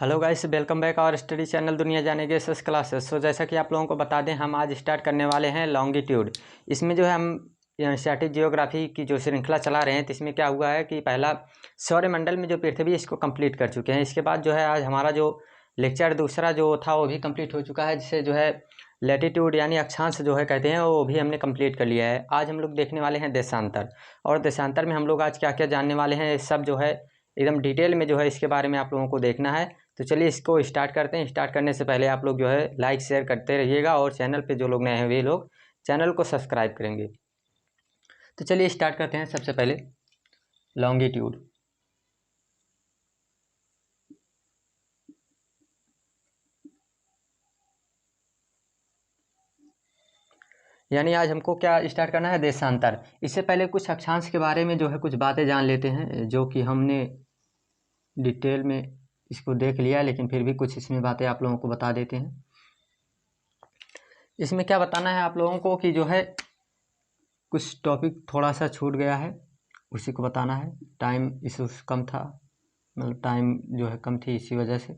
Hello guys, welcome back और study channel दुनिया जानेंगे एसएस क्लासेस। जैसा कि आप लोगों को बता दें, हम आज स्टार्ट करने वाले हैं लॉन्गिट्यूड। इसमें जो है हम एनसीईआरटी जियोग्राफी की जो श्रृंखला चला रहे हैं, तो इसमें क्या हुआ है कि पहला सौरमंडल में जो पृथ्वी, इसको कंप्लीट कर चुके हैं। इसके बाद जो है आज हमारा जो लेक्चर दूसरा जो था वो भी कंप्लीट हो चुका है, जिसे जो है लैटिट्यूड यानी अक्षांश जो है कहते हैं, वो भी हमने कंप्लीट कर लिया है। आज हम लोग देखने वाले हैं देशांतर, और देशांतर में हम लोग आज क्या क्या जानने वाले हैं, सब जो है एकदम डिटेल में जो है इसके बारे में आप लोगों को देखना है। तो चलिए इसको स्टार्ट करते हैं। स्टार्ट करने से पहले आप लोग जो है लाइक शेयर करते रहिएगा, और चैनल पे जो लोग नए हैं वे लोग चैनल को सब्सक्राइब करेंगे। तो चलिए स्टार्ट करते हैं। सबसे पहले लॉन्गिट्यूड, यानी आज हमको क्या स्टार्ट करना है, देशांतर। इससे पहले कुछ अक्षांश के बारे में जो है कुछ बातें जान लेते हैं, जो कि हमने डिटेल में इसको देख लिया, लेकिन फिर भी कुछ इसमें बातें आप लोगों को बता देते हैं। इसमें क्या बताना है आप लोगों को कि जो है कुछ टॉपिक थोड़ा सा छूट गया है, उसी को बताना है। टाइम इशू कम था, मतलब टाइम जो है कम थी, इसी वजह से।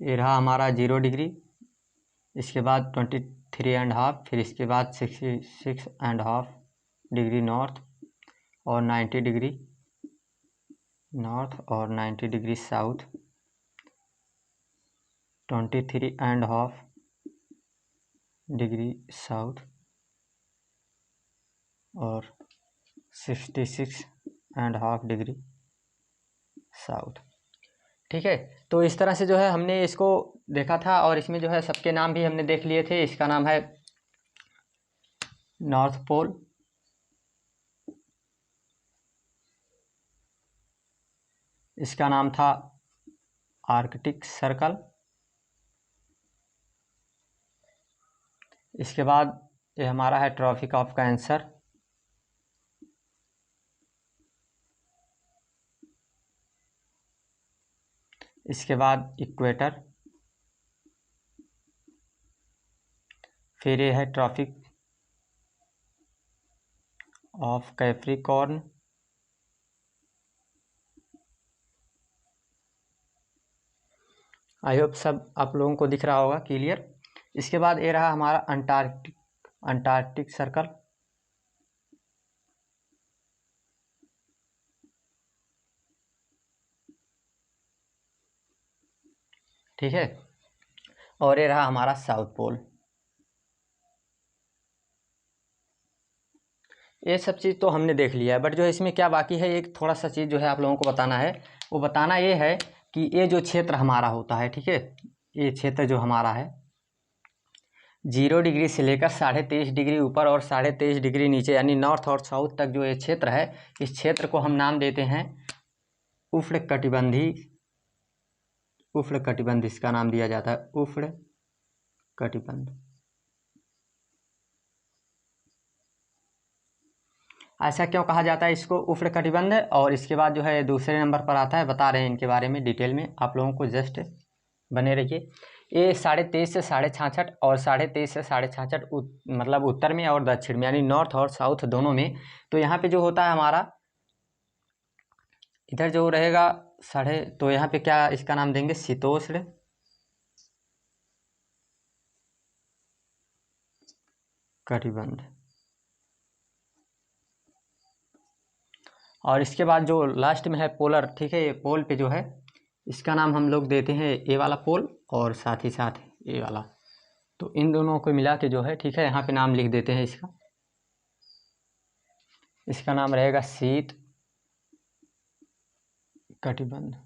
ये रहा हमारा 0 डिग्री, इसके बाद 23.5, फिर इसके बाद 66.5 डिग्री नॉर्थ, और 90 डिग्री नॉर्थ, और 90 डिग्री साउथ, 23.5 डिग्री साउथ, और 66.5 डिग्री साउथ। ठीक है, तो इस तरह से जो है हमने इसको देखा था, और इसमें जो है सबके नाम भी हमने देख लिए थे। इसका नाम है नॉर्थ पोल, इसका नाम था आर्कटिक सर्कल, इसके बाद ये हमारा है ट्रॉपिक ऑफ कैंसर, इसके बाद इक्वेटर, फिर ये है tropic of Capricorn, I hope सब आप लोगों को दिख रहा होगा क्लियर। इसके बाद ये रहा हमारा अंटार्कटिक सर्कल, ठीक है, और ये रहा हमारा साउथ पोल। ये सब चीज़ तो हमने देख लिया है, बट जो इसमें क्या बाकी है, एक थोड़ा सा चीज़ जो है आप लोगों को बताना है। वो बताना ये है कि ये जो क्षेत्र हमारा होता है, ठीक है, ये क्षेत्र जो हमारा है 0 डिग्री से लेकर 23.5 डिग्री ऊपर और 23.5 डिग्री नीचे, यानी नॉर्थ और साउथ तक जो ये क्षेत्र है, इस क्षेत्र को हम नाम देते हैं उष्णकटिबंधी। उष्णकटिबंध इसका नाम दिया जाता है, उष्णकटिबंध। ऐसा क्यों कहा जाता है इसको उष्णकटिबंध? और इसके बाद जो है दूसरे नंबर पर आता है, बता रहे हैं इनके बारे में डिटेल में, आप लोगों को जस्ट बने रहिए। ये 23.5 से 66.5 और 23.5 से 66.5 मतलब उत्तर में और दक्षिण में, यानी नॉर्थ और साउथ दोनों में। तो यहाँ पे जो होता है हमारा, इधर जो रहेगा तो यहाँ पे क्या इसका नाम देंगे, शीतोष्ण कटिबंध। और इसके बाद जो लास्ट में है पोलर, ठीक है, ये पोल पे जो है इसका नाम हम लोग देते हैं ए वाला पोल, और साथ ही साथ ए वाला। तो इन दोनों को मिला के जो है, ठीक है, यहाँ पे नाम लिख देते हैं इसका। इसका नाम रहेगा शीत कटिबंध,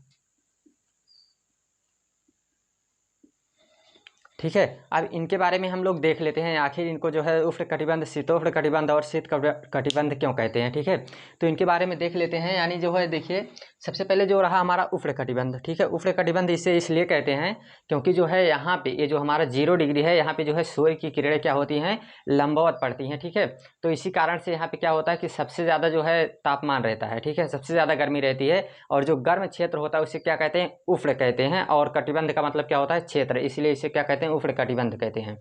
ठीक है। अब इनके बारे में हम लोग देख लेते हैं, आखिर इनको जो है उष्णकटिबंध, शीतोष्ण कटिबंध और शीत कटिबंध क्यों कहते हैं, ठीक है। तो इनके बारे में देख लेते हैं। यानी जो है देखिए, सबसे पहले जो रहा हमारा उष्णकटिबंध, ठीक है। उष्णकटिबंध इसे इसलिए कहते हैं क्योंकि जो है यहाँ पे ये जो हमारा 0 डिग्री है, यहाँ पे जो है सूर्य की किरणें क्या होती हैं, लंबवत पड़ती हैं, ठीक है। तो इसी कारण से यहाँ पे क्या होता है कि सबसे ज़्यादा जो है तापमान रहता है, ठीक है, सबसे ज़्यादा गर्मी रहती है। और जो गर्म क्षेत्र होता है उसे क्या कहते हैं, उष्ण कहते हैं। और कटिबंध का मतलब क्या होता है, क्षेत्र, इसलिए इसे क्या कहते हैं, उष्णकटिबंध कहते हैं।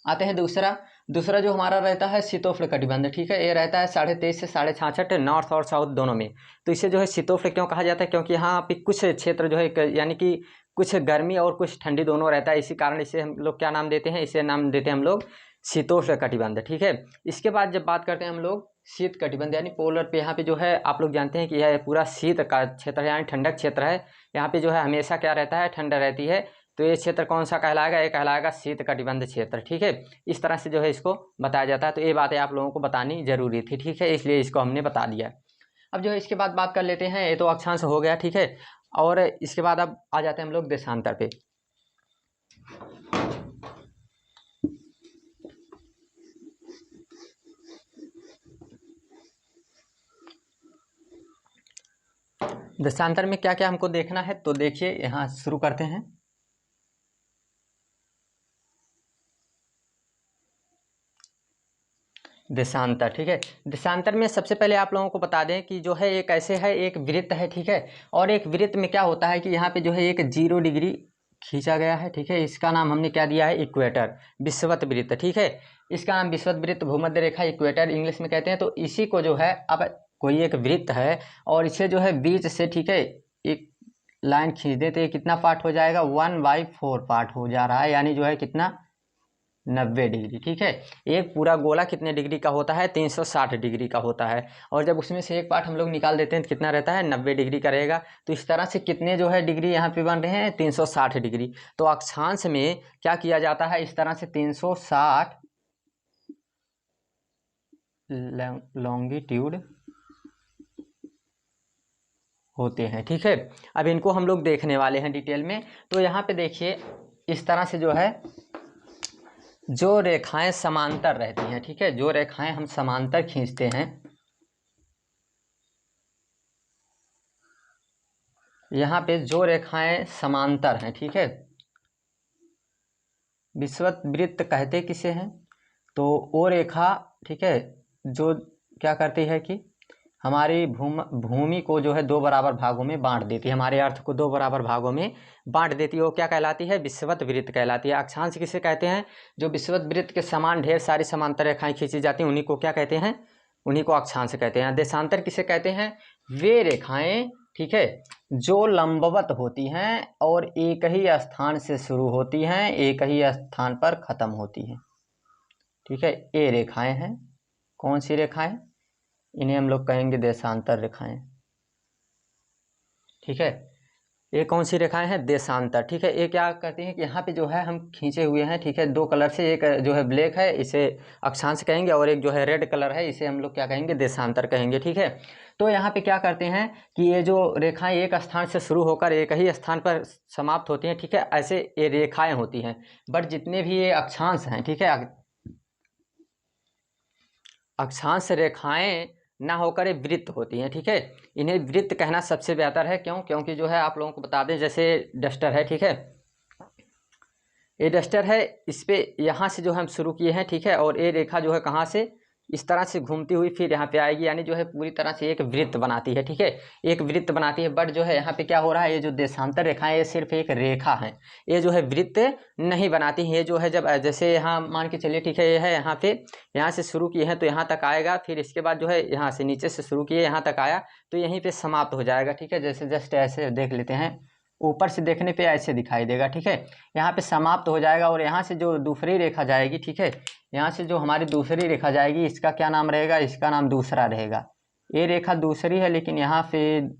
आते हैं दूसरा, दूसरा जो हमारा रहता है शीतोष्ण कटिबंध, ठीक है, ये रहता है 23.5 से 66.5 नॉर्थ और साउथ दोनों में। तो इसे जो है शीतोष्ण क्यों कहा जाता है, क्योंकि यहाँ पे कुछ क्षेत्र जो है यानी कि कुछ गर्मी और कुछ ठंडी दोनों रहता है, इसी कारण इसे हम लोग क्या नाम देते हैं, इसे नाम देते हैं हम लोग शीतोष्ण कटिबंध, ठीक है। इसके बाद जब बात करते हैं हम लोग शीत कटिबंध यानी पोलर पे, यहाँ पे जो है आप लोग जानते हैं कि यह पूरा शीत का क्षेत्र है यानी ठंडक क्षेत्र है। यहाँ पे जो है हमेशा क्या रहता है, ठंडा रहती है। तो ये क्षेत्र कौन सा कहलाएगा, ये कहलाएगा शीत कटिबंध क्षेत्र, ठीक है। इस तरह से जो है इसको बताया जाता है। तो ये बातें आप लोगों को बतानी जरूरी थी, ठीक है, इसलिए इसको हमने बता दिया। अब जो है इसके बाद बात कर लेते हैं, ये तो अक्षांश हो गया, ठीक है। और इसके बाद अब आ जाते हैं हम लोग देशांतर पे। देशांतर में क्या क्या हमको देखना है, तो देखिए यहाँ शुरू करते हैं। देशांतर, ठीक है। देशांतर में सबसे पहले आप लोगों को बता दें कि जो है एक ऐसे है, एक वृत्त है, ठीक है। और एक वृत्त में क्या होता है कि यहाँ पे जो है एक 0 डिग्री खींचा गया है, ठीक है। इसका नाम हमने क्या दिया है, इक्वेटर, विषुवत वृत्त, ठीक है। इसका नाम विषुवत वृत्त, भूमध्य रेखा, इक्वेटर इंग्लिश में कहते हैं। तो इसी को जो है, अब कोई एक वृत्त है और इसे जो है बीच से, ठीक है, एक लाइन खींच दे तो ये कितना पार्ट हो जाएगा, 1/4 पार्ट हो जा रहा है, यानी जो है कितना, 90 डिग्री, ठीक है। एक पूरा गोला कितने डिग्री का होता है, 360 डिग्री का होता है। और जब उसमें से एक पार्ट हम लोग निकाल देते हैं तो कितना रहता है, 90 डिग्री का रहेगा। तो इस तरह से कितने जो है डिग्री यहाँ पे बन रहे हैं, 360 डिग्री। तो अक्षांश में क्या किया जाता है, इस तरह से 360 लॉन्गिट्यूड होते हैं, ठीक है। अब इनको हम लोग देखने वाले हैं डिटेल में। तो यहाँ पे देखिए इस तरह से जो है जो रेखाएं समांतर रहती हैं, ठीक है, जो रेखाएं हम समांतर खींचते हैं, यहाँ पे जो रेखाएं समांतर हैं, ठीक है, विषुवत वृत्त कहते किसे हैं, तो वो रेखा, ठीक है, जो क्या करती है कि हमारी भूमि को जो है 2 बराबर भागों में बांट देती है, हमारे अर्थ को 2 बराबर भागों में बांट देती है। वो क्या कहलाती है, विषुवत वृत्त कहलाती है। अक्षांश किसे कहते हैं, जो विषुवत वृत्त के समान ढेर सारी समांतर रेखाएं खींची जाती हैं, उन्हीं को क्या कहते हैं, उन्हीं को अक्षांश कहते हैं। देशांतर किसे कहते हैं, वे रेखाएं, ठीक है, जो लंबवत होती हैं और एक ही स्थान से शुरू होती हैं, एक ही स्थान पर खत्म होती हैं, ठीक है। ये रेखाएं हैं, कौन सी रेखाएं, इन्हें हम लोग कहेंगे देशांतर रेखाएं, ठीक है। ये कौन सी रेखाएं हैं, देशांतर, ठीक है। ये क्या करती हैं कि यहाँ पे जो है हम खींचे हुए हैं, ठीक है, 2 कलर से, एक जो है ब्लैक है इसे अक्षांश कहेंगे और एक जो है रेड कलर है इसे हम लोग क्या कहेंगे, देशांतर कहेंगे, ठीक है। तो यहाँ पे क्या करते हैं कि ये जो रेखाएं एक स्थान से शुरू होकर एक ही स्थान पर समाप्त होती हैं, ठीक है, ऐसे ये रेखाएं होती हैं। बट जितने भी ये अक्षांश हैं, ठीक है, अक्षांश रेखाएं ना होकर ये वृत्त होती हैं, ठीक है। इन्हें वृत्त कहना सबसे बेहतर है, क्यों, क्योंकि जो है आप लोगों को बता दें, जैसे डस्टर है, ठीक है, ये डस्टर है, इस पे यहाँ से जो हम शुरू किए हैं, ठीक है, और ये रेखा जो है कहाँ से, इस तरह से घूमती हुई फिर यहाँ पे आएगी, यानी जो है पूरी तरह से एक वृत्त बनाती है, ठीक है, एक वृत्त बनाती है। बट जो है यहाँ पे क्या हो रहा है, ये जो देशांतर रेखा है ये सिर्फ एक रेखा है, ये जो है वृत्त नहीं बनाती है। ये जो है जब जैसे यहाँ मान के चलिए, ठीक है, ये है यहाँ पे, यहाँ से शुरू किए हैं तो यहाँ तक आएगा, फिर इसके बाद जो है यहाँ से नीचे से शुरू किए यहाँ तक आया तो यहीं पे समाप्त हो जाएगा, ठीक है। जैसे जस्ट ऐसे देख लेते हैं, ऊपर से देखने पे ऐसे दिखाई देगा, ठीक है, यहाँ पे समाप्त हो जाएगा। और यहाँ से जो दूसरी रेखा जाएगी, ठीक है, यहाँ से जो हमारी दूसरी रेखा जाएगी इसका क्या नाम रहेगा, इसका नाम दूसरा रहेगा। ये रेखा दूसरी है लेकिन यहाँ पे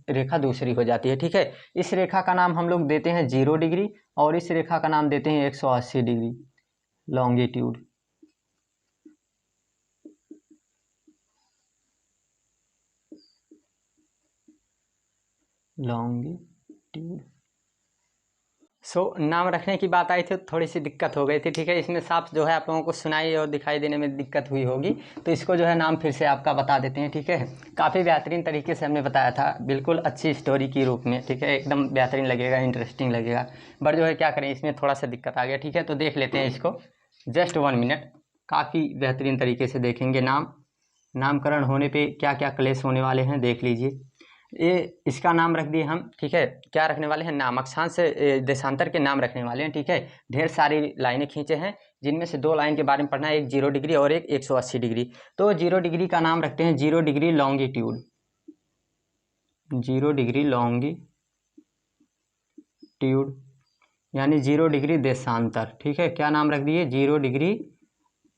रेखा दूसरी हो जाती है, ठीक है। इस रेखा का नाम हम लोग देते हैं 0 डिग्री और इस रेखा का नाम देते हैं 180 डिग्री लॉन्गिट्यूड। लॉन्गिट्यूड नाम रखने की बात आई थी तो थोड़ी सी दिक्कत हो गई थी, ठीक है। इसमें साफ जो है आप लोगों को सुनाई और दिखाई देने में दिक्कत हुई होगी, तो इसको जो है नाम फिर से आपका बता देते हैं, ठीक है। काफ़ी बेहतरीन तरीके से हमने बताया था, बिल्कुल अच्छी स्टोरी की रूप में, ठीक है, एकदम बेहतरीन लगेगा, इंटरेस्टिंग लगेगा। बट जो है क्या करें, इसमें थोड़ा सा दिक्कत आ गया, ठीक है। तो देख लेते हैं इसको, जस्ट 1 मिनट, काफ़ी बेहतरीन तरीके से देखेंगे। नामकरण होने पर क्या क्या क्लेश होने वाले हैं देख लीजिए। ये इसका नाम रख दिए हम, ठीक है। क्या रखने वाले हैं? नाम, अक्षांश से देशांतर के नाम रखने वाले हैं, ठीक है। ढेर सारी लाइनें खींचे हैं, जिनमें से 2 लाइन के बारे में पढ़ना है, एक 0 डिग्री और एक 180 डिग्री। तो 0 डिग्री का नाम रखते हैं 0 डिग्री लॉन्गिट्यूड, 0 डिग्री लॉन्गिट्यूड यानी 0 डिग्री देशांतर, ठीक है। क्या नाम रख दिए? 0 डिग्री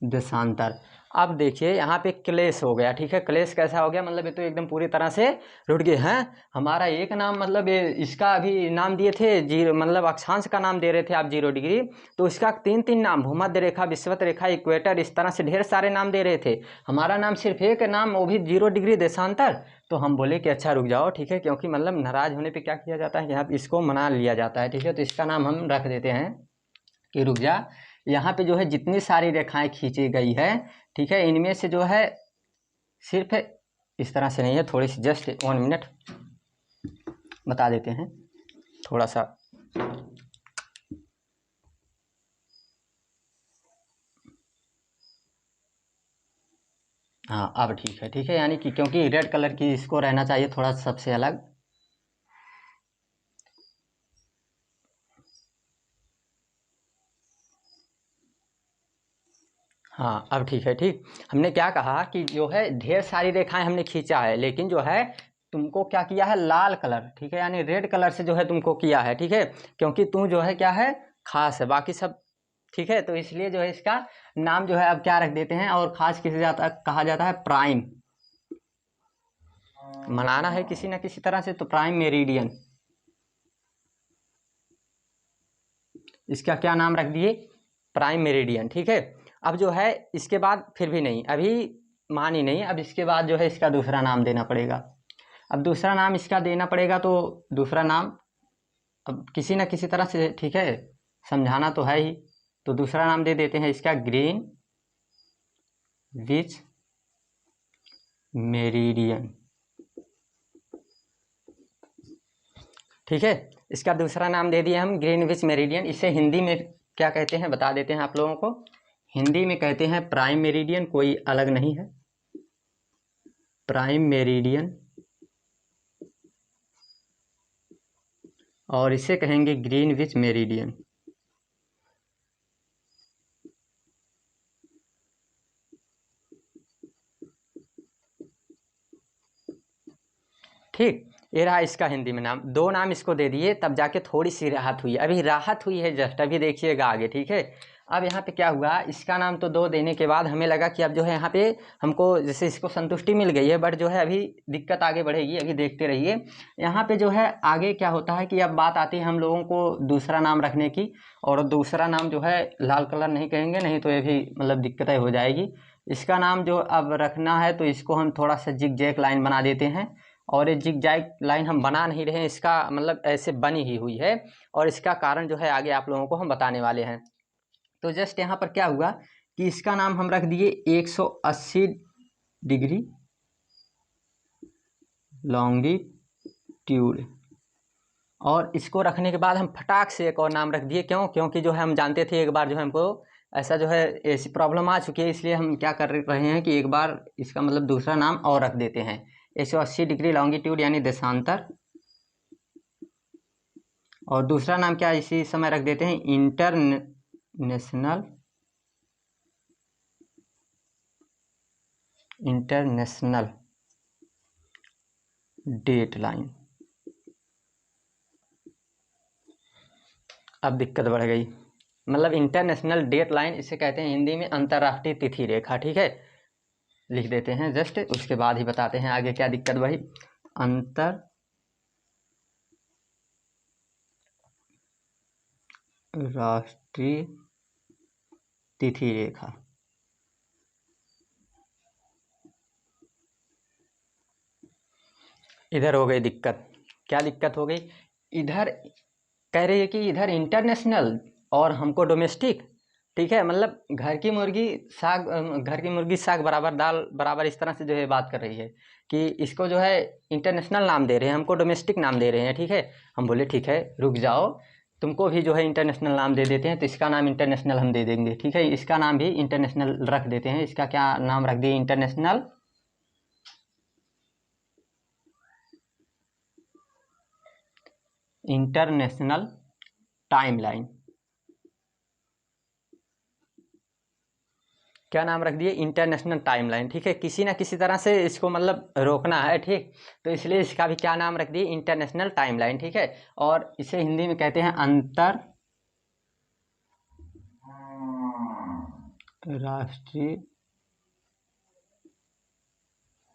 देशांतर। अब देखिए यहाँ पे क्लेश हो गया, ठीक है। क्लेश कैसा हो गया? मतलब ये तो एकदम पूरी तरह से रुट गए हैं। हमारा एक नाम, मतलब ये इसका अभी नाम दिए थे 0, मतलब अक्षांश का नाम दे रहे थे आप 0 डिग्री, तो इसका 3 नाम, भूमध्य रेखा, विषुवत रेखा, इक्वेटर, इस तरह से ढेर सारे नाम दे रहे थे। हमारा नाम सिर्फ एक नाम, वो भी 0 डिग्री देशांतर। तो हम बोले कि अच्छा रुक जाओ, ठीक है, क्योंकि मतलब नाराज होने पे क्या किया जाता है, यहाँ इसको मना लिया जाता है, ठीक है। तो इसका नाम हम रख देते हैं कि रुक जा। यहाँ पे जो है जितनी सारी रेखाएं खींची गई है, ठीक है, इनमें से जो है सिर्फ इस तरह से नहीं है, थोड़ी सी जस्ट 1 मिनट बता देते हैं थोड़ा सा। हाँ अब ठीक है, ठीक है, यानी कि क्योंकि रेड कलर की इसको रहना चाहिए थोड़ा सबसे अलग। हाँ अब ठीक है, ठीक। हमने क्या कहा कि जो है ढेर सारी रेखाएं हमने खींचा है, लेकिन जो है तुमको क्या किया है? लाल कलर, ठीक है, यानी रेड कलर से जो है तुमको किया है, ठीक है, क्योंकि तुम जो है क्या है? खास है, बाकी सब ठीक है। तो इसलिए जो है इसका नाम जो है अब क्या रख देते हैं, और खास किसे जाता कहा जाता है? प्राइम। मनाना है किसी न किसी तरह से, तो प्राइम मेरिडियन, इसका क्या नाम रख दिए? प्राइम मेरिडियन, ठीक है। अब जो है इसके बाद फिर भी नहीं, अभी मानी नहीं, अब इसके बाद जो है इसका दूसरा नाम देना पड़ेगा। अब दूसरा नाम इसका देना पड़ेगा, तो दूसरा नाम अब किसी न किसी तरह से, ठीक है, समझाना तो है ही। तो दूसरा नाम दे देते हैं इसका ग्रीन विच मेरिडियन, ठीक है। इसका दूसरा नाम दे दिए हम ग्रीन विच मेरिडियन। इसे हिंदी में क्या कहते हैं बता देते हैं आप लोगों को। हिंदी में कहते हैं प्राइम मेरिडियन, कोई अलग नहीं है, प्राइम मेरिडियन। और इसे कहेंगे ग्रीन विच मेरिडियन, ठीक। ये रहा इसका हिंदी में नाम। 2 नाम इसको दे दिए, तब जाके थोड़ी सी राहत हुई, अभी राहत हुई है जस्ट, अभी देखिएगा आगे, ठीक है। अब यहाँ पे क्या हुआ? इसका नाम तो 2 देने के बाद हमें लगा कि अब जो है यहाँ पे हमको जैसे इसको संतुष्टि मिल गई है, बट जो है अभी दिक्कत आगे बढ़ेगी, अभी देखते रहिए। यहाँ पे जो है आगे क्या होता है कि अब बात आती है हम लोगों को दूसरा नाम रखने की, और दूसरा नाम जो है लाल कलर नहीं कहेंगे, नहीं तो ये भी मतलब दिक्कतें हो जाएगी। इसका नाम जो अब रखना है, तो इसको हम थोड़ा सा जिग जैग लाइन बना देते हैं। और ये जिग जैग लाइन हम बना नहीं रहे हैं, इसका मतलब ऐसे बनी ही हुई है, और इसका कारण जो है आगे आप लोगों को हम बताने वाले हैं। तो जस्ट यहाँ पर क्या हुआ कि इसका नाम हम रख दिए 180 डिग्री लॉन्गिट्यूड, और इसको रखने के बाद हम फटाक से एक और नाम रख दिए। क्यों? क्योंकि जो है हम जानते थे एक बार जो है हमको ऐसा जो है ऐसी प्रॉब्लम आ चुकी है, इसलिए हम क्या कर रहे हैं कि एक बार इसका मतलब दूसरा नाम और रख देते हैं। 180 डिग्री लॉन्गिट्यूड यानी देशांतर, और दूसरा नाम क्या इसी समय रख देते हैं? International date line. अब दिक्कत बढ़ गई, मतलब इंटरनेशनल डेट लाइन इसे कहते हैं हिंदी में अंतर्राष्ट्रीय तिथि रेखा, ठीक है। लिख देते हैं जस्ट, उसके बाद ही बताते हैं आगे क्या दिक्कत बढ़ी। अंतर्राष्ट्रीय तिथि रेखा, इधर हो गई दिक्कत। क्या दिक्कत हो गई? इधर कह रही है कि इधर इंटरनेशनल और हमको डोमेस्टिक, ठीक है, मतलब घर की मुर्गी साग बराबर दाल बराबर, इस तरह से जो है बात कर रही है कि इसको जो है इंटरनेशनल नाम दे रहे हैं, हमको डोमेस्टिक नाम दे रहे हैं, ठीक है। हम बोले ठीक है रुक जाओ, तुमको भी जो है इंटरनेशनल नाम दे देते हैं, तो इसका नाम इंटरनेशनल हम दे देंगे, ठीक है। इसका नाम भी इंटरनेशनल रख देते हैं। इसका क्या नाम रख दिए? International international timeline. क्या नाम रख दिए? International timeline. ठीक है, किसी ना किसी तरह से इसको मतलब रोकना है। ठीक, तो इसलिए इसका भी क्या नाम रख दिए? International timeline. ठीक है, और इसे हिंदी में कहते हैं अंतरराष्ट्रीय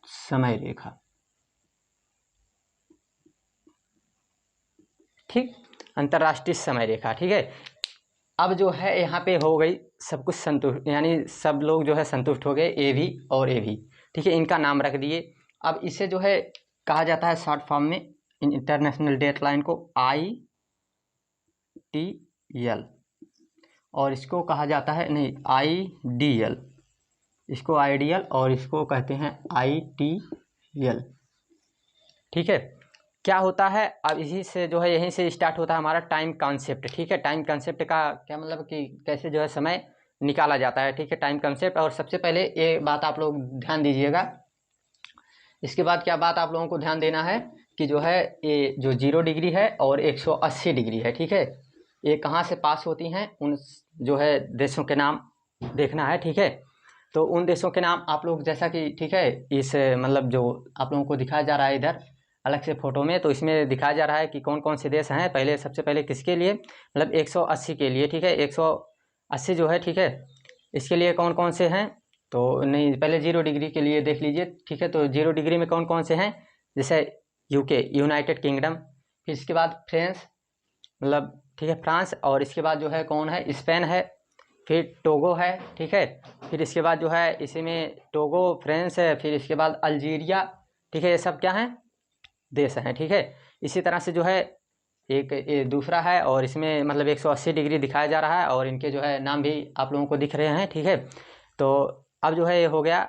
समय रेखा। ठीक, अंतरराष्ट्रीय समय रेखा। ठीक है, अब जो है यहाँ पे हो गई सब कुछ संतुष्ट, यानी सब लोग जो है संतुष्ट हो गए, ए भी और ए भी। ठीक है, इनका नाम रख दिए। अब इसे जो है कहा जाता है शॉर्ट फॉर्म में इंटरनेशनल डेडलाइन को ITL, और इसको कहा जाता है नहीं IDL, इसको आइडियल और इसको कहते हैं ITL। ठीक है, क्या होता है अब इसी से जो है यहीं से स्टार्ट होता है हमारा टाइम कॉन्सेप्ट। ठीक है, टाइम कॉन्सेप्ट का क्या मतलब कि कैसे जो है समय निकाला जाता है। ठीक है, टाइम कॉन्सेप्ट। और सबसे पहले ये बात आप लोग ध्यान दीजिएगा। इसके बाद क्या बात आप लोगों को ध्यान देना है कि जो है ये जो 0 डिग्री है और 180 डिग्री है। ठीक है, ये कहाँ से पास होती हैं, उन जो है देशों के नाम देखना है। ठीक है, तो उन देशों के नाम आप लोग जैसा कि ठीक है इस मतलब जो आप लोगों को दिखाया जा रहा है इधर अलग से फोटो में, तो इसमें दिखाया जा रहा है कि कौन कौन से देश हैं। पहले सबसे पहले किसके लिए, मतलब 180 के लिए। ठीक है, 180 जो है, ठीक है, इसके लिए कौन कौन से हैं, तो नहीं पहले 0 डिग्री के लिए देख लीजिए। ठीक है, तो 0 डिग्री में कौन कौन से हैं, जैसे UK यूनाइटेड किंगडम, फिर इसके बाद फ्रांस, मतलब ठीक है फ्रांस, और इसके बाद जो है कौन है, स्पेन है, फिर टोगो है। ठीक है, फिर इसके बाद जो है इसी में टोगो फ्रांस है, फिर इसके बाद अल्जीरिया। ठीक है, ये सब क्या हैं, देश हैं। ठीक है, इसी तरह से जो है एक ये दूसरा है, और इसमें मतलब 180 डिग्री दिखाया जा रहा है, और इनके जो है नाम भी आप लोगों को दिख रहे हैं। ठीक है, तो अब जो है ये हो गया।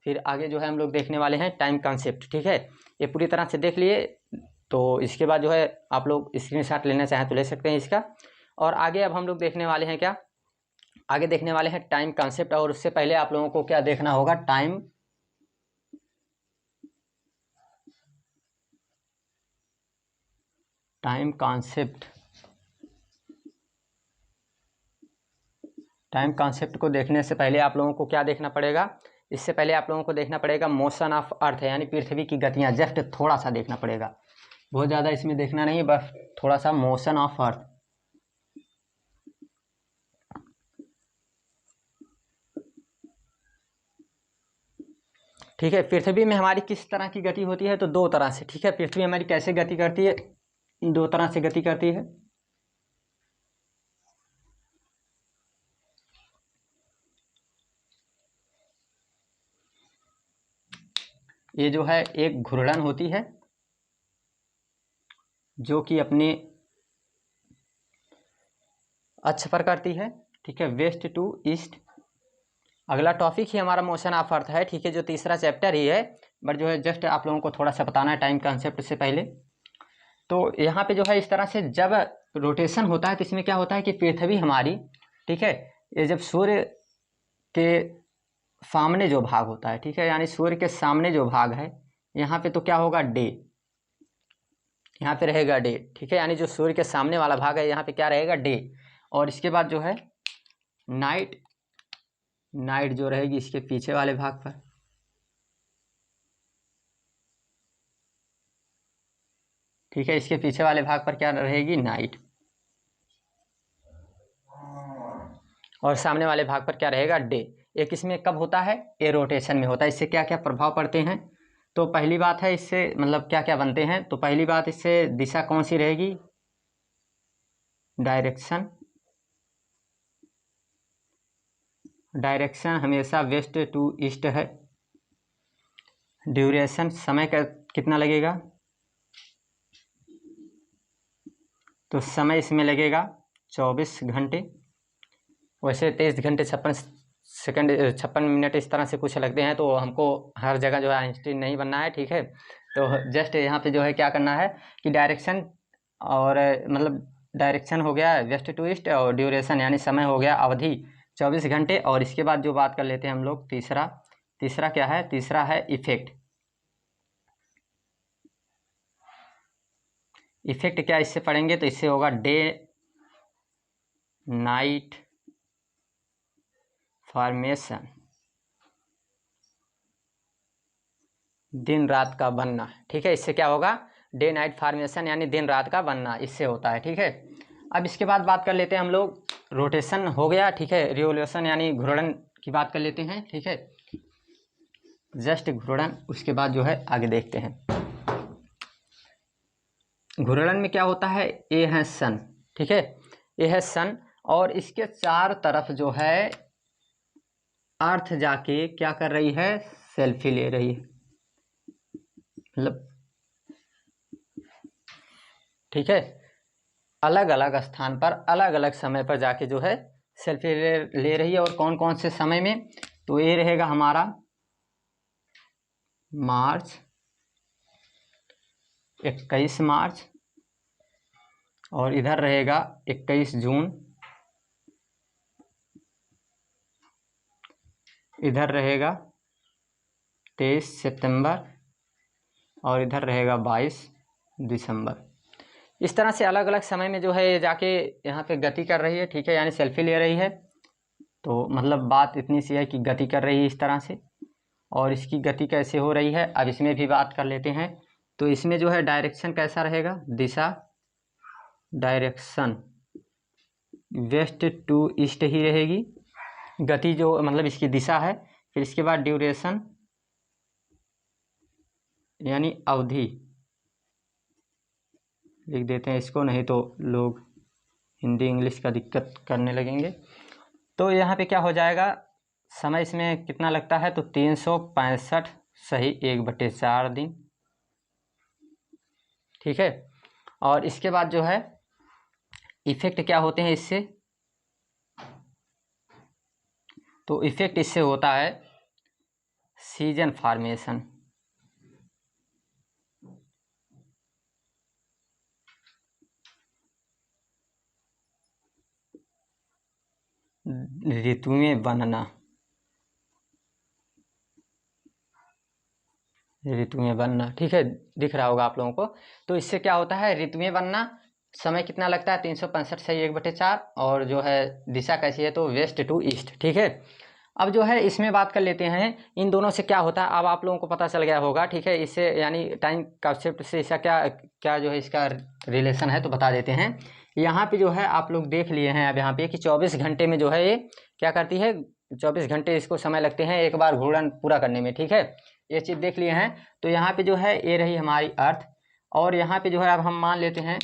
फिर आगे जो है हम लोग देखने वाले हैं टाइम कॉन्सेप्ट। ठीक है, ये पूरी तरह से देख लिए, तो इसके बाद जो है आप लोग स्क्रीनशॉट लेना चाहें तो ले सकते हैं इसका। और आगे अब हम लोग देखने वाले हैं क्या, आगे देखने वाले हैं टाइम कॉन्सेप्ट। और उससे पहले आप लोगों को क्या देखना होगा, टाइम कॉन्सेप्ट। टाइम कॉन्सेप्ट को देखने से पहले आप लोगों को क्या देखना पड़ेगा, इससे पहले आप लोगों को देखना पड़ेगा मोशन ऑफ अर्थ, यानी पृथ्वी की गतियां। जस्ट थोड़ा सा देखना पड़ेगा, बहुत ज़्यादा इसमें देखना नहीं, बस थोड़ा सा मोशन ऑफ अर्थ। ठीक है, पृथ्वी में हमारी किस तरह की गति होती है, तो 2 तरह से। ठीक है, पृथ्वी हमारी कैसे गति करती है, 2 तरह से गति करती है। ये जो है एक घूर्णन होती है जो कि अपने अक्ष पर करती है। ठीक है, वेस्ट टू ईस्ट। अगला टॉपिक ही हमारा मोशन ऑफ अर्थ है। ठीक है, जो तीसरा चैप्टर ही है, बट जो है जस्ट आप लोगों को थोड़ा सा बताना है टाइम कॉन्सेप्ट से पहले। तो यहाँ पे जो है इस तरह से जब रोटेशन होता है तो इसमें क्या होता है कि पृथ्वी हमारी, ठीक है, ये जब सूर्य के सामने जो भाग होता है, ठीक है, यानी सूर्य के सामने जो भाग है, यहाँ पे तो क्या होगा, डे, यहाँ पे रहेगा डे। ठीक है, यानी जो सूर्य के सामने वाला भाग है यहाँ पे क्या रहेगा, डे। और इसके बाद जो है नाइट, नाइट जो रहेगी इसके पीछे वाले भाग पर। ठीक है, इसके पीछे वाले भाग पर क्या रहेगी, नाइट। और सामने वाले भाग पर क्या रहेगा, डे। एक इसमें कब होता है, ए रोटेशन में होता है। इससे क्या क्या प्रभाव पड़ते हैं, तो पहली बात है इससे मतलब क्या क्या बनते हैं, तो पहली बात इससे दिशा कौन सी रहेगी, डायरेक्शन। डायरेक्शन हमेशा वेस्ट टू ईस्ट है। ड्यूरेशन, समय का कितना लगेगा, तो समय इसमें लगेगा 24 घंटे। वैसे 23 घंटे 56 सेकंड 56 मिनट इस तरह से कुछ लगते हैं, तो हमको हर जगह जो है आइंस्टीन नहीं बनना है। ठीक है, तो जस्ट यहाँ पे जो है क्या करना है कि डायरेक्शन, और मतलब डायरेक्शन हो गया वेस्ट टू ईस्ट, और ड्यूरेशन यानी समय हो गया, अवधि 24 घंटे। और इसके बाद जो बात कर लेते हैं हम लोग तीसरा, तीसरा क्या है, तीसरा है इफेक्ट। इफेक्ट क्या इससे पढ़ेंगे तो इससे होगा डे नाइट फॉर्मेशन, दिन रात का बनना। ठीक है, इससे क्या होगा, डे नाइट फॉर्मेशन यानी दिन रात का बनना, इससे होता है। ठीक है, अब इसके बाद बात कर लेते हैं हम लोग, रोटेशन हो गया। ठीक है, रिवोल्यूशन यानी घूर्णन की बात कर लेते हैं। ठीक है, जस्ट घूर्णन, उसके बाद जो है आगे देखते हैं। घूर्णन में क्या होता है, ए है सन। ठीक है, ए है सन और इसके चार तरफ जो है अर्थ जाके क्या कर रही है, सेल्फी ले रही है, मतलब ठीक है, अलग अलग स्थान पर अलग अलग समय पर जाके जो है सेल्फी ले रही है। और कौन कौन से समय में, तो ये रहेगा हमारा मार्च, 21 मार्च, और इधर रहेगा 21 जून, इधर रहेगा 23 सितंबर, और इधर रहेगा 22 दिसंबर। इस तरह से अलग अलग समय में जो है ये जाके यहाँ पे गति कर रही है। ठीक है, यानी सेल्फी ले रही है। तो मतलब बात इतनी सी है कि गति कर रही है इस तरह से। और इसकी गति कैसे हो रही है, अब इसमें भी बात कर लेते हैं। तो इसमें जो है डायरेक्शन कैसा रहेगा, दिशा, डायरेक्शन वेस्ट टू ईस्ट ही रहेगी। गति जो मतलब इसकी दिशा है। फिर इसके बाद ड्यूरेशन यानी अवधि, लिख देते हैं इसको, नहीं तो लोग हिंदी इंग्लिश का दिक्कत करने लगेंगे। तो यहाँ पे क्या हो जाएगा, समय इसमें कितना लगता है, तो 365 सही 1/4 दिन। ठीक है, और इसके बाद जो है इफेक्ट क्या होते हैं इससे, तो इफेक्ट इससे होता है सीजन फॉर्मेशन, ऋतुएं बनना, ऋतुएं बनना। ठीक है, दिख रहा होगा आप लोगों को। तो इससे क्या होता है, ऋतुएं बनना, समय कितना लगता है, 365 सही 1/4, और जो है दिशा कैसी है, तो वेस्ट टू ईस्ट। ठीक है, अब जो है इसमें बात कर लेते हैं इन दोनों से क्या होता है। अब आप लोगों को पता चल गया होगा। ठीक है, इससे यानी टाइम कांसेप्ट से इसका क्या क्या जो है इसका रिलेशन है, तो बता देते हैं। यहाँ पे जो है आप लोग देख लिए हैं अब यहाँ पे कि 24 घंटे में जो है ये क्या करती है, 24 घंटे इसको समय लगते हैं एक बार घूर्णन पूरा करने में। ठीक है, ये चीज़ देख लिए हैं। तो यहाँ पे जो है ये रही हमारी अर्थ, और यहाँ पे जो है अब हम मान लेते हैं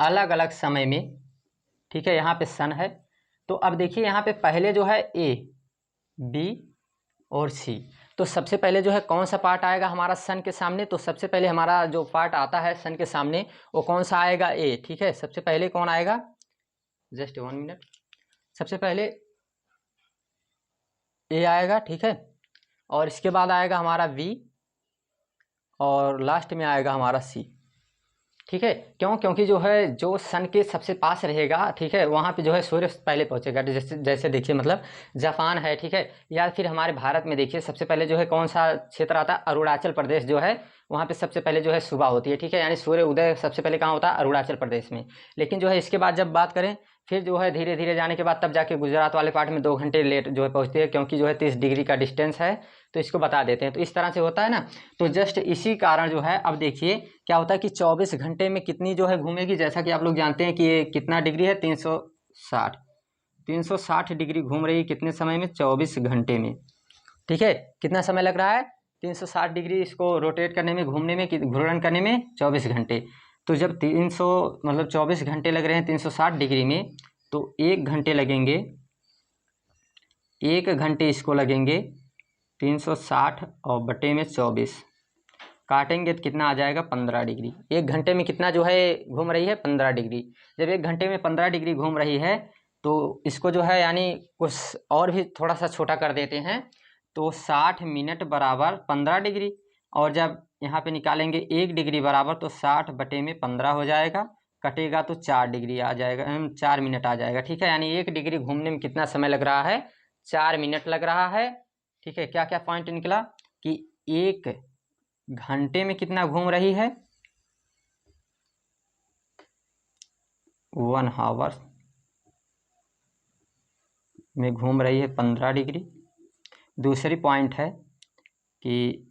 अलग अलग समय में। ठीक है, यहाँ पे सन है। तो अब देखिए यहाँ पे पहले जो है ए, बी और सी। तो सबसे पहले जो है कौन सा पार्ट आएगा हमारा सन के सामने, तो सबसे पहले हमारा जो पार्ट आता है सन के सामने वो कौन सा आएगा, ए। ठीक है, सबसे पहले कौन आएगा, जस्ट 1 मिनट, सबसे पहले ए आएगा। ठीक है, और इसके बाद आएगा हमारा बी, और लास्ट में आएगा हमारा सी। ठीक है, क्यों, क्योंकि जो है जो सन के सबसे पास रहेगा, ठीक है, वहाँ पे जो है सूर्य पहले पहुँचेगा। जैसे जैसे देखिए मतलब जापान है, ठीक है, या फिर हमारे भारत में देखिए सबसे पहले जो है कौन सा क्षेत्र आता है, अरुणाचल प्रदेश जो है, वहाँ पे सबसे पहले जो है सुबह होती है। ठीक है, यानी सूर्य उदय सबसे पहले कहाँ होता है, अरुणाचल प्रदेश में। लेकिन जो है इसके बाद जब बात करें, फिर जो है धीरे धीरे जाने के बाद तब जाके गुजरात वाले पार्ट में 2 घंटे लेट जो है पहुँचती है, क्योंकि जो है 30 डिग्री का डिस्टेंस है। तो इसको बता देते हैं, तो इस तरह से होता है ना। तो जस्ट इसी कारण जो है अब देखिए क्या होता है कि 24 घंटे में कितनी जो है घूमेगी, जैसा कि आप लोग जानते हैं कि ये कितना डिग्री है, 360 डिग्री घूम रही है कितने समय में, 24 घंटे में। ठीक है, कितना समय लग रहा है, 360 डिग्री इसको रोटेट करने में, घूमने में, घूर्णन करने में 24 घंटे। तो जब 300 मतलब 24 घंटे लग रहे हैं 360 डिग्री में, तो 1 घंटे लगेंगे, 1 घंटे इसको लगेंगे 360 और बटे में 24 काटेंगे तो कितना आ जाएगा, 15 डिग्री। 1 घंटे में कितना जो है घूम रही है, 15 डिग्री। जब 1 घंटे में 15 डिग्री घूम रही है तो इसको जो है यानी कुछ और भी थोड़ा सा छोटा कर देते हैं, तो 60 मिनट बराबर 15 डिग्री। और जब यहाँ पे निकालेंगे 1 डिग्री बराबर, तो 60 बटे में 15 हो जाएगा, कटेगा तो 4 डिग्री आ जाएगा, 4 मिनट आ जाएगा। ठीक है, यानी 1 डिग्री घूमने में कितना समय लग रहा है, 4 मिनट लग रहा है। ठीक है, क्या क्या पॉइंट निकला कि 1 घंटे में कितना घूम रही है, 1 आवर्स में घूम रही है 15 डिग्री। दूसरी पॉइंट है कि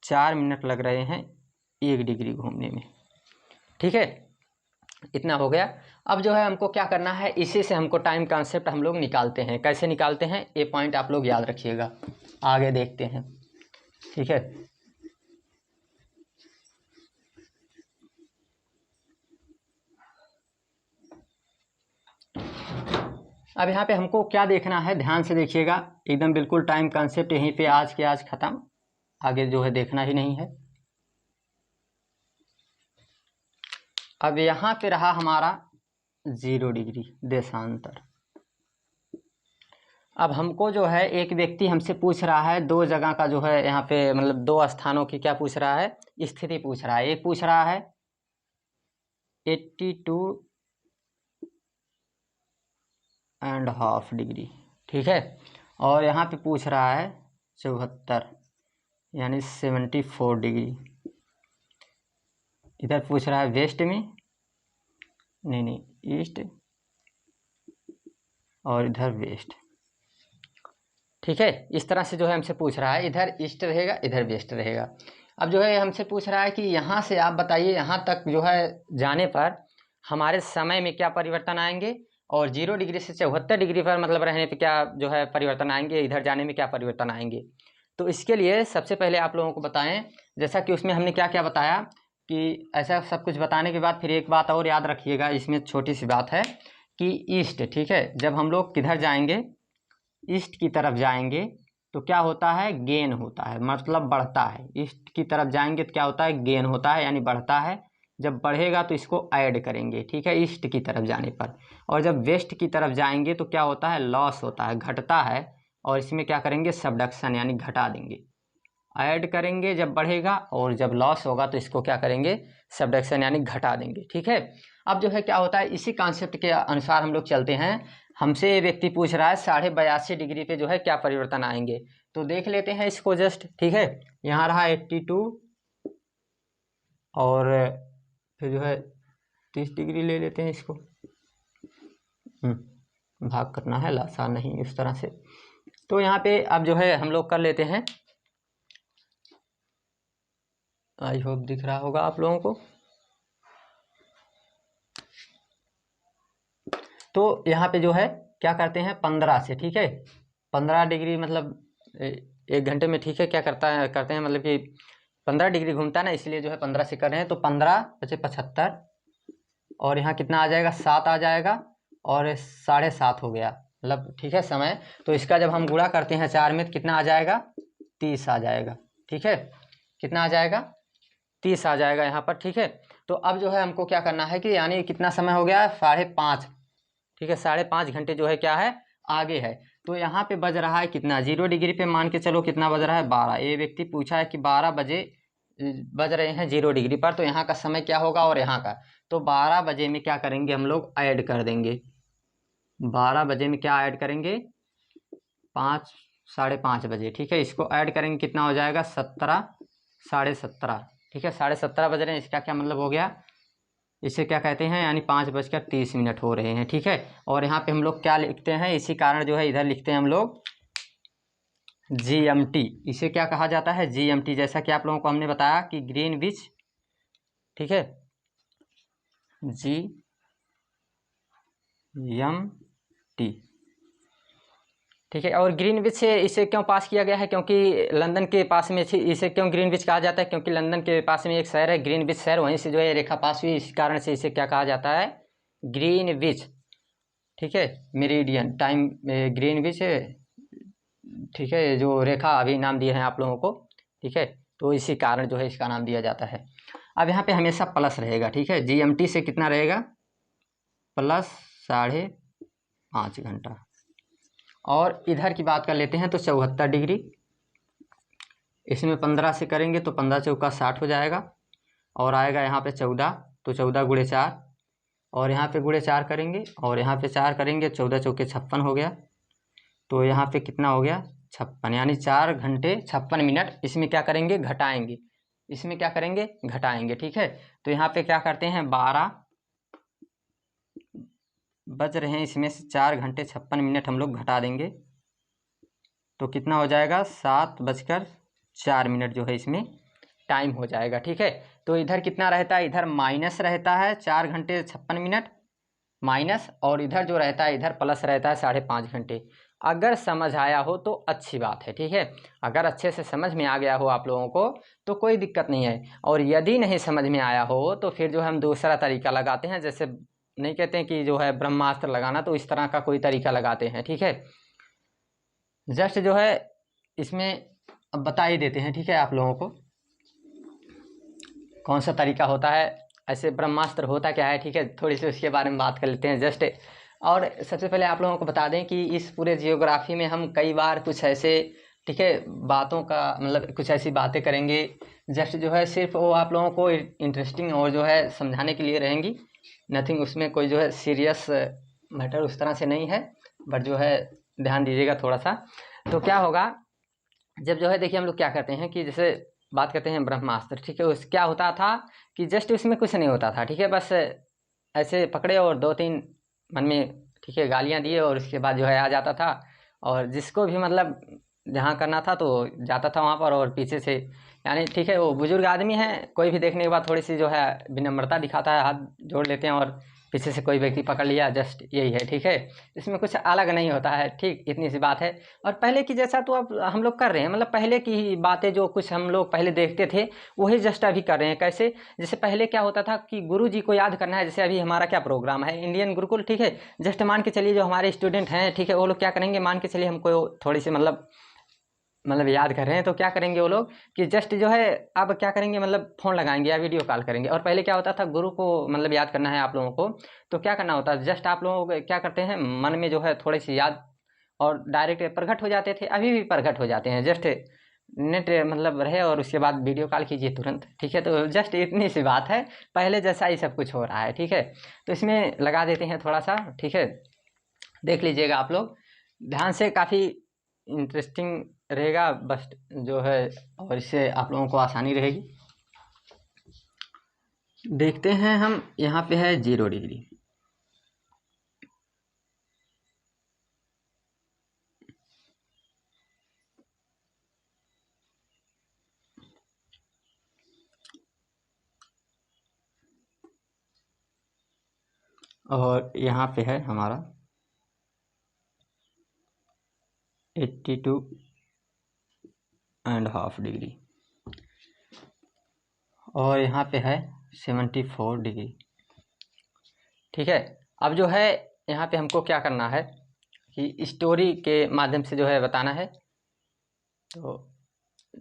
4 मिनट लग रहे हैं 1 डिग्री घूमने में। ठीक है, इतना हो गया। अब जो है हमको क्या करना है, इसी से हमको टाइम कॉन्सेप्ट हम लोग निकालते हैं। कैसे निकालते हैं ये पॉइंट आप लोग याद रखिएगा, आगे देखते हैं। ठीक है, अब यहाँ पे हमको क्या देखना है, ध्यान से देखिएगा एकदम बिल्कुल। टाइम कॉन्सेप्ट यहीं पे आज के आज ख़त्म, आगे जो है देखना ही नहीं है। अब यहाँ पे रहा हमारा 0 डिग्री देशांतर। अब हमको जो है एक व्यक्ति हमसे पूछ रहा है 2 जगह का जो है यहाँ पे मतलब 2 स्थानों की क्या पूछ रहा है, स्थिति पूछ रहा है। एक पूछ रहा है 82.5 डिग्री, ठीक है, और यहाँ पे पूछ रहा है 74 यानी 74 डिग्री। इधर पूछ रहा है वेस्ट में, नहीं ईस्ट, और इधर वेस्ट। ठीक है, इस तरह से जो है हमसे पूछ रहा है, इधर ईस्ट रहेगा इधर वेस्ट रहेगा। अब जो है हमसे पूछ रहा है कि यहाँ से आप बताइए यहाँ तक जो है जाने पर हमारे समय में क्या परिवर्तन आएंगे, और 0 डिग्री से 74 डिग्री पर मतलब रहने पे क्या जो है परिवर्तन आएंगे, इधर जाने में क्या परिवर्तन आएंगे। तो इसके लिए सबसे पहले आप लोगों को बताएं, जैसा कि उसमें हमने क्या क्या बताया कि ऐसा सब कुछ बताने के बाद फिर एक बात और याद रखिएगा, इसमें छोटी सी बात है कि ईस्ट, ठीक है, जब हम लोग किधर जाएंगे, ईस्ट की तरफ जाएंगे तो क्या होता है, गेन होता है, मतलब बढ़ता है। ईस्ट की तरफ जाएंगे तो क्या होता है, गेन होता है यानी बढ़ता है। जब बढ़ेगा तो इसको ऐड करेंगे, ठीक है, ईस्ट की तरफ जाने पर। और जब वेस्ट की तरफ जाएंगे तो क्या होता है, लॉस होता है, घटता है। और इसमें क्या करेंगे, सबडक्शन यानी घटा देंगे। ऐड करेंगे जब बढ़ेगा, और जब लॉस होगा तो इसको क्या करेंगे, सबडक्शन यानी घटा देंगे। ठीक है, अब जो है क्या होता है, इसी कॉन्सेप्ट के अनुसार हम लोग चलते हैं। हमसे ये व्यक्ति पूछ रहा है 82.5 डिग्री पे जो है क्या परिवर्तन आएंगे, तो देख लेते हैं इसको जस्ट। ठीक है, यहाँ रहा 82 और फिर जो है 30 डिग्री ले लेते हैं इसको। भाग करना है, लासा नहीं, इस तरह से। तो यहाँ पे अब जो है हम लोग कर लेते हैं, आई होप दिख रहा होगा आप लोगों को। तो यहाँ पे जो है क्या करते हैं 15 से, ठीक है, 15 डिग्री मतलब 1 घंटे में, ठीक है, क्या करते हैं मतलब कि 15 डिग्री घूमता है ना, इसलिए जो है 15 से कर रहे हैं। तो 15 × 75 और यहाँ कितना आ जाएगा, 7 आ जाएगा, और 7.5 हो गया मतलब, ठीक है, समय। तो इसका जब हम गुणा करते हैं 4 में तो कितना आ जाएगा, 30 आ जाएगा। ठीक है, कितना आ जाएगा, 30 आ जाएगा यहाँ पर। ठीक है, तो अब जो है हमको क्या करना है कि यानी कितना समय हो गया, 5.5, ठीक है, 5.5 घंटे जो है क्या है, आगे है। तो यहाँ पे बज रहा है कितना, 0 डिग्री पे मान के चलो कितना बज रहा है, 12। ये व्यक्ति पूछा है कि 12 बजे बज रहे हैं 0 डिग्री पर, तो यहाँ का समय क्या होगा और यहाँ का, तो 12 बजे में क्या करेंगे हम लोग, ऐड कर देंगे। 12 बजे में क्या ऐड करेंगे, 5:30 बजे, ठीक है, इसको ऐड करेंगे कितना हो जाएगा, 17, 17:30, ठीक है, 17:30 बज रहे हैं। इसका क्या मतलब हो गया, इसे क्या कहते हैं, यानी 5:30 हो रहे हैं। ठीक है, और यहाँ पे हम लोग क्या लिखते हैं, इसी कारण जो है इधर लिखते हैं हम लोग GMT। इसे क्या कहा जाता है, GMT, जैसा कि आप लोगों को हमने बताया कि ग्रीनविच, ठीक है, GMT, ठीक है। और ग्रीनविच से इसे क्यों पास किया गया है, क्योंकि लंदन के पास में इसे क्यों ग्रीनविच कहा जाता है, क्योंकि लंदन के पास में एक शहर है ग्रीनविच शहर, वहीं से जो है रेखा पास हुई, इस कारण से इसे क्या कहा जाता है, ग्रीनविच। ठीक है, मेरिडियन टाइम ग्रीनविच है, ठीक है, जो रेखा अभी नाम दिए हैं आप लोगों को। ठीक है, तो इसी कारण जो है इसका नाम दिया जाता है। अब यहाँ पे हमेशा प्लस रहेगा, ठीक है, GMT से कितना रहेगा, प्लस 5.5 घंटा। और इधर की बात कर लेते हैं तो 74 डिग्री, इसमें 15 से करेंगे तो 15 चौका 60 हो जाएगा, और आएगा यहाँ पे 14, तो 14 × 4, और यहाँ पे × 4 करेंगे, और यहाँ पे 4 करेंगे, 14 चौके 56 हो गया। तो यहाँ पे कितना हो गया, 56, यानी 4 घंटे 56 मिनट। इसमें क्या करेंगे, घटाएंगे, इसमें क्या करेंगे, घटाएंगे। ठीक है, तो यहाँ पे क्या करते हैं, 12 बज रहे हैं इसमें से 4 घंटे 56 मिनट हम लोग घटा देंगे तो कितना हो जाएगा, 7:04 जो है इसमें टाइम हो जाएगा। ठीक है, तो इधर कितना रहता है, इधर माइनस रहता है 4 घंटे 56 मिनट माइनस, और इधर जो रहता है इधर प्लस रहता है 5.5 घंटे। अगर समझ आया हो तो अच्छी बात है। ठीक है, अगर अच्छे से समझ में आ गया हो आप लोगों को तो कोई दिक्कत नहीं है, और यदि नहीं समझ में आया हो तो फिर जो है हम दूसरा तरीका लगाते हैं। जैसे नहीं कहते हैं कि जो है ब्रह्मास्त्र लगाना, तो इस तरह का कोई तरीका लगाते हैं। ठीक है, जस्ट जो है इसमें अब बता ही देते हैं। ठीक है, आप लोगों को कौन सा तरीका होता है, ऐसे ब्रह्मास्त्र होता क्या है। ठीक है, थोड़ी सी उसके बारे में बात कर लेते हैं जस्ट। और सबसे पहले आप लोगों को बता दें कि इस पूरे जियोग्राफी में हम कई बार कुछ ऐसे, ठीक है, बातों का मतलब कुछ ऐसी बातें करेंगे जस्ट जो है सिर्फ वो आप लोगों को इंटरेस्टिंग और जो है समझाने के लिए रहेंगी। नथिंग उसमें कोई जो है सीरियस मैटर उस तरह से नहीं है, बट जो है ध्यान दीजिएगा थोड़ा सा। तो क्या होगा जब जो है, देखिए हम लोग क्या करते हैं कि जैसे बात करते हैं ब्रह्मास्त्र। ठीक है, उस क्या होता था कि जस्ट उसमें कुछ नहीं होता था। ठीक है, बस ऐसे पकड़े और 2-3 मन में, ठीक है, गालियाँ दिए और उसके बाद जो है आ जाता था, और जिसको भी मतलब जहाँ करना था तो जाता था वहाँ पर, और पीछे से यानी ठीक है वो बुजुर्ग आदमी है, कोई भी देखने के बाद थोड़ी सी जो है विनम्रता दिखाता है, हाथ जोड़ लेते हैं और पीछे से कोई व्यक्ति पकड़ लिया, जस्ट यही है। ठीक है, इसमें कुछ अलग नहीं होता है। ठीक, इतनी सी बात है। और पहले की जैसा तो अब हम लोग कर रहे हैं, मतलब पहले की ही बातें जो कुछ हम लोग पहले देखते थे वही जस्ट अभी कर रहे हैं। कैसे, जैसे पहले क्या होता था कि गुरु जी को याद करना है, जैसे अभी हमारा क्या प्रोग्राम है इंडियन गुरुकुल। ठीक है, जस्ट मान के चलिए जो हमारे स्टूडेंट हैं, ठीक है, वो लोग क्या करेंगे, मान के चलिए हमको थोड़ी सी मतलब याद कर रहे हैं, तो क्या करेंगे वो लोग कि जस्ट जो है अब क्या करेंगे, मतलब फ़ोन लगाएंगे या वीडियो कॉल करेंगे। और पहले क्या होता था, गुरु को मतलब याद करना है आप लोगों को, तो क्या करना होता है, जस्ट आप लोगों को क्या करते हैं, मन में जो है थोड़ी सी याद और डायरेक्ट प्रकट हो जाते थे, अभी भी प्रकट हो जाते हैं। जस्ट नेट मतलब रहे और उसके बाद वीडियो कॉल कीजिए तुरंत। ठीक है, तो जस्ट इतनी सी बात है, पहले जैसा ही सब कुछ हो रहा है। ठीक है, तो इसमें लगा देते हैं थोड़ा सा। ठीक है, देख लीजिएगा आप लोग ध्यान से, काफ़ी इंटरेस्टिंग रहेगा बस जो है, और इससे आप लोगों को आसानी रहेगी। देखते हैं हम, यहाँ पे है 0 डिग्री, और यहाँ पे है हमारा 82.5 डिग्री, और यहाँ पे है 74 डिग्री। ठीक है, अब जो है यहाँ पे हमको क्या करना है कि स्टोरी के माध्यम से जो है बताना है। तो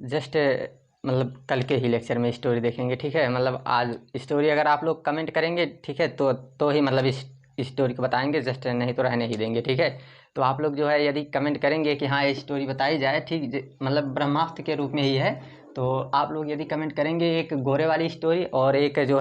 जस्ट मतलब कल के ही लेक्चर में स्टोरी देखेंगे। ठीक है, मतलब आज स्टोरी अगर आप लोग कमेंट करेंगे, ठीक है, तो ही मतलब इस स्टोरी को बताएंगे, जस्ट नहीं तो रहने ही देंगे। ठीक है, तो आप लोग जो है यदि कमेंट करेंगे कि हाँ ये स्टोरी बताई जाए, ठीक, मतलब ब्रह्मास्त्र के रूप में ही है, तो आप लोग यदि कमेंट करेंगे एक गोरे वाली स्टोरी और एक जो